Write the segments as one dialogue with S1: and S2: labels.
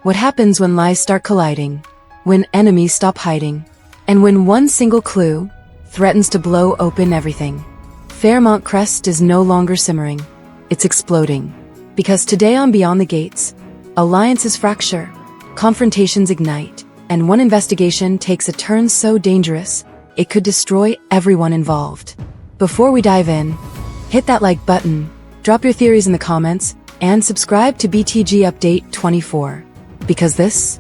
S1: What happens when lies start colliding, when enemies stop hiding, and when one single clue threatens to blow open everything. Fairmont Crest is no longer simmering. It's exploding. Because today on Beyond the Gates, alliances fracture, confrontations ignite, and one investigation takes a turn so dangerous, it could destroy everyone involved. Before we dive in, hit that like button, drop your theories in the comments, and subscribe to BTG Update 24. Because this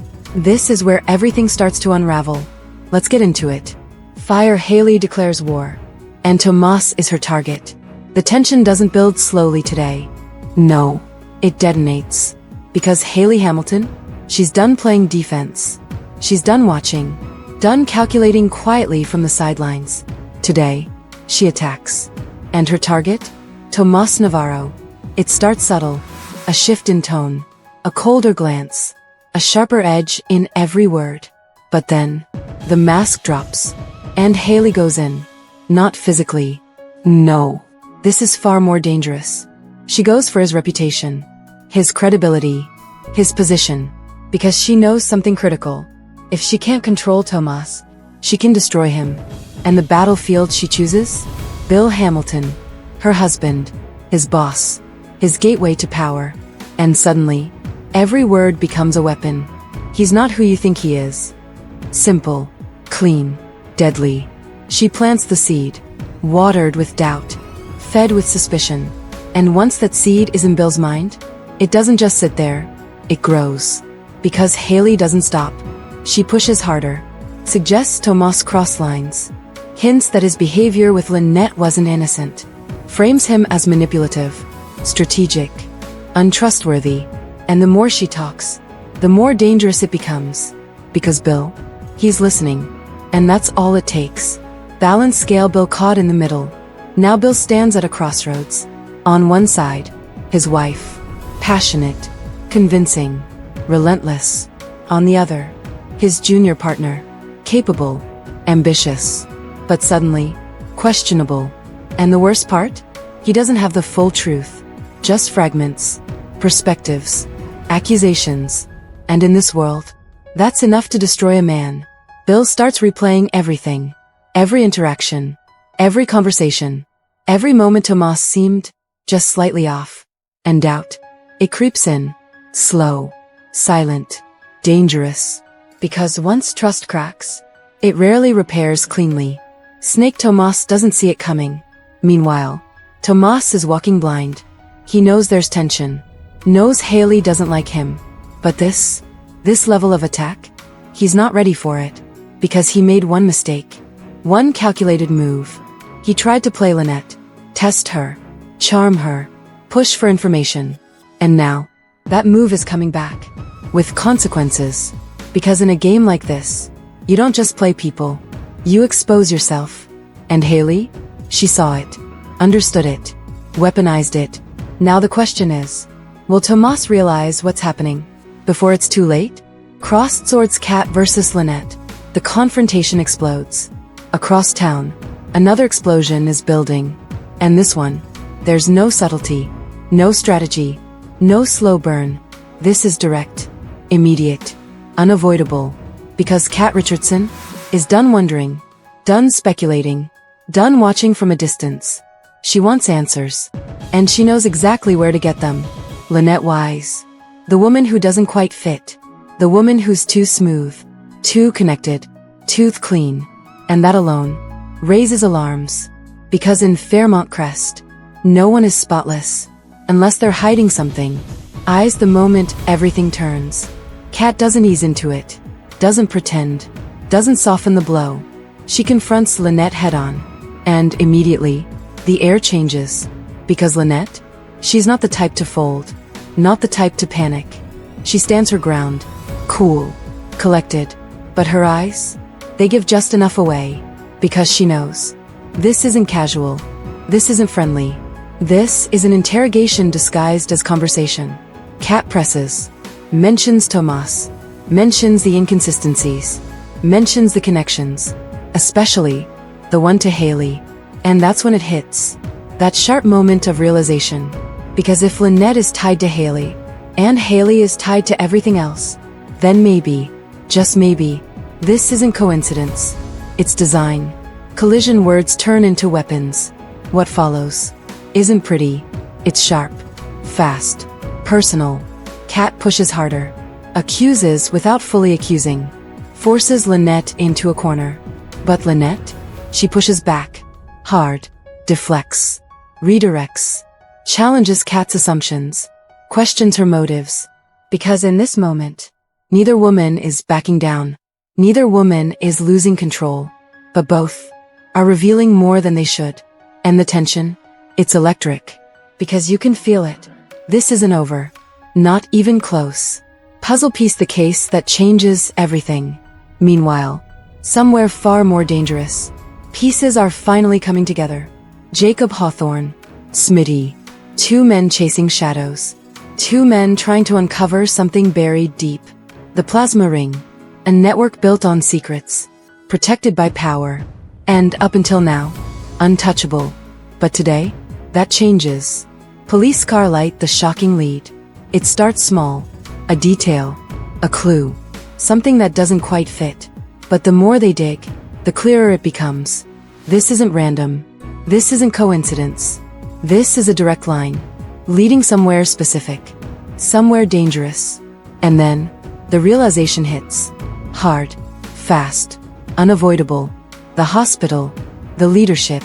S1: is where everything starts to unravel. Let's get into it. Fire. Hayley declares war, and Tomas is her target. The tension doesn't build slowly today. No, it detonates. Because Hayley Hamilton, she's done playing defense. She's done watching, done calculating quietly from the sidelines. Today, she attacks. And her target? Tomas Navarro. It starts subtle, a shift in tone, a colder glance, a sharper edge in every word. But then, the mask drops, and Hayley goes in. Not physically. No. This is far more dangerous. She goes for his reputation, his credibility, his position, because she knows something critical. If she can't control Tomas, she can destroy him. And the battlefield she chooses? Bill Hamilton, her husband, his boss, his gateway to power. And suddenly, every word becomes a weapon. He's not who you think he is. Simple, clean, deadly. She plants the seed, watered with doubt, fed with suspicion. And once that seed is in Bill's mind, it doesn't just sit there, it grows. Because Hayley doesn't stop. She pushes harder, suggests Tomas cross lines, hints that his behavior with Lynette wasn't innocent, frames him as manipulative, strategic, untrustworthy. And the more she talks, the more dangerous it becomes. Because Bill, he's listening. And that's all it takes. Balance scale. Bill caught in the middle. Now Bill stands at a crossroads. On one side, his wife, passionate, convincing, relentless. On the other, his junior partner, capable, ambitious, but suddenly, questionable. And the worst part? He doesn't have the full truth. Just fragments, perspectives, accusations. And in this world, that's enough to destroy a man. Bill starts replaying everything. Every interaction. Every conversation. Every moment Tomas seemed just slightly off. And doubt. It creeps in. Slow. Silent. Dangerous. Because once trust cracks, it rarely repairs cleanly. Snake. Tomas doesn't see it coming. Meanwhile, Tomas is walking blind. He knows there's tension. Knows Hayley doesn't like him. But this level of attack, he's not ready for it. Because he made one mistake. One calculated move. He tried to play Lynette. Test her. Charm her. Push for information. And now, that move is coming back. With consequences. Because in a game like this, you don't just play people. You expose yourself. And Hayley? She saw it. Understood it. Weaponized it. Now the question is, will Tomas realize what's happening before it's too late? Crossed swords. Cat versus Lynette. The confrontation explodes. Across town, another explosion is building. And this one, there's no subtlety, no strategy, no slow burn. This is direct, immediate, unavoidable. Because Kat Richardson is done wondering, done speculating, done watching from a distance. She wants answers. And she knows exactly where to get them. Lynette Wise. The woman who doesn't quite fit. The woman who's too smooth, too connected, too clean. And that alone raises alarms. Because in Fairmont Crest, no one is spotless. Unless they're hiding something. Eyes. The moment everything turns. Kat doesn't ease into it. Doesn't pretend. Doesn't soften the blow. She confronts Lynette head-on. And immediately, the air changes. Because Lynette? She's not the type to fold. Not the type to panic. She stands her ground. Cool. Collected. But her eyes? They give just enough away. Because she knows. This isn't casual. This isn't friendly. This is an interrogation disguised as conversation. Kat presses. Mentions Tomas. Mentions the inconsistencies. Mentions the connections. Especially the one to Hayley. And that's when it hits. That sharp moment of realization. Because if Lynette is tied to Hayley, and Hayley is tied to everything else, Then maybe, just maybe, this isn't coincidence. It's design. Collision words turn into weapons. What follows isn't pretty. It's sharp, fast, personal. Kat pushes harder, accuses without fully accusing, forces Lynette into a corner. But Lynette? She pushes back, hard, deflects, redirects, challenges Kat's assumptions, questions her motives. Because in this moment, neither woman is backing down. Neither woman is losing control. But both are revealing more than they should. And the tension? It's electric. Because you can feel it. This isn't over. Not even close. Puzzle piece the case that changes everything. Meanwhile, somewhere far more dangerous, pieces are finally coming together. Jacob Hawthorne, Smitty. Two men chasing shadows. Two men trying to uncover something buried deep. The plasma ring. A network built on secrets. Protected by power. And up until now, untouchable. But today, that changes. Police car light the shocking lead. It starts small. A detail. A clue. Something that doesn't quite fit. But the more they dig, the clearer it becomes. This isn't random. This isn't coincidence. This is a direct line. Leading somewhere specific. Somewhere dangerous. And then, the realization hits. Hard. Fast. Unavoidable. The hospital. The leadership.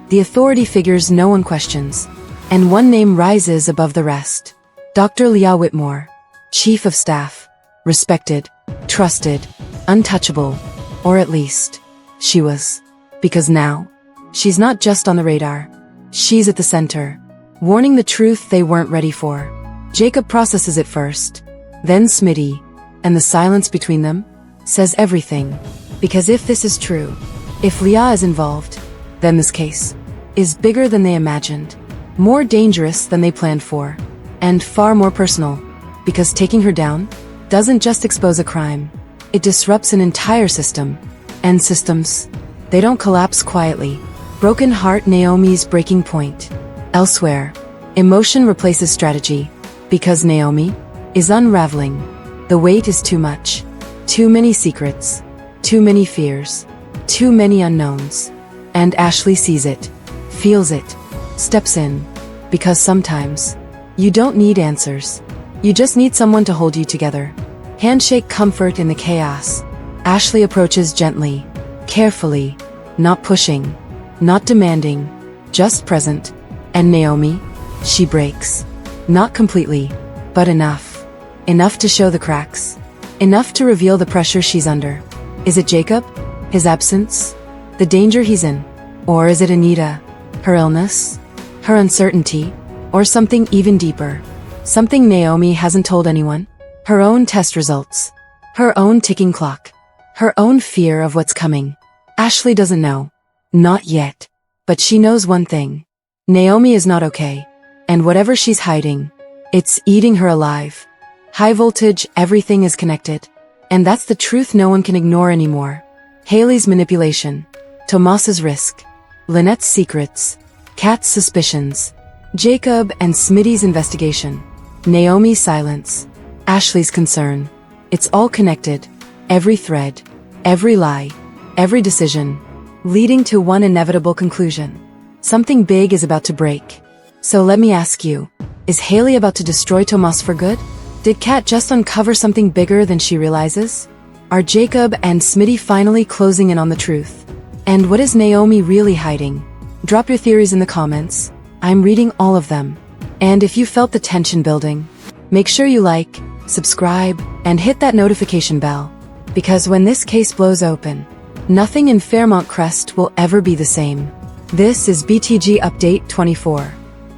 S1: The authority figures no one questions. And one name rises above the rest. Dr. Leah Whitmore. Chief of Staff. Respected. Trusted. Untouchable. Or at least, she was. Because now, she's not just on the radar. She's at the center. Warning the truth they weren't ready for. Jacob processes it first. Then Smitty. And the silence between them says everything. Because if this is true, if Leah is involved, then this case is bigger than they imagined. More dangerous than they planned for. And far more personal. Because taking her down doesn't just expose a crime. It disrupts an entire system. And systems, they don't collapse quietly. Broken heart Naomi's breaking point. Elsewhere, emotion replaces strategy. Because Naomi is unraveling. The weight is too much. Too many secrets. Too many fears. Too many unknowns. And Ashley sees it. Feels it. Steps in. Because sometimes, you don't need answers. You just need someone to hold you together. Handshake comfort in the chaos. Ashley approaches gently. Carefully. Not pushing. Not demanding. Just present. And Naomi? She breaks. Not completely. But enough. Enough to show the cracks. Enough to reveal the pressure she's under. Is it Jacob? His absence? The danger he's in? Or is it Anita? Her illness? Her uncertainty? Or something even deeper? Something Naomi hasn't told anyone? Her own test results. Her own ticking clock. Her own fear of what's coming. Ashley doesn't know. Not yet. But she knows one thing. Naomi is not okay. And whatever she's hiding, it's eating her alive. High voltage, everything is connected. And that's the truth no one can ignore anymore. Hayley's manipulation. Tomas's risk. Lynette's secrets. Kat's suspicions. Jacob and Smitty's investigation. Naomi's silence. Ashley's concern. It's all connected. Every thread. Every lie. Every decision. Leading to one inevitable conclusion. Something big is about to break. So let me ask you. Is Hayley about to destroy Tomas for good? Did Kat just uncover something bigger than she realizes? Are Jacob and Smitty finally closing in on the truth? And what is Naomi really hiding? Drop your theories in the comments. I'm reading all of them. And if you felt the tension building, make sure you like, subscribe, and hit that notification bell. Because when this case blows open, nothing in Fairmont Crest will ever be the same. This is BTG Update 24.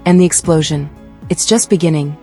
S1: And the explosion. It's just beginning.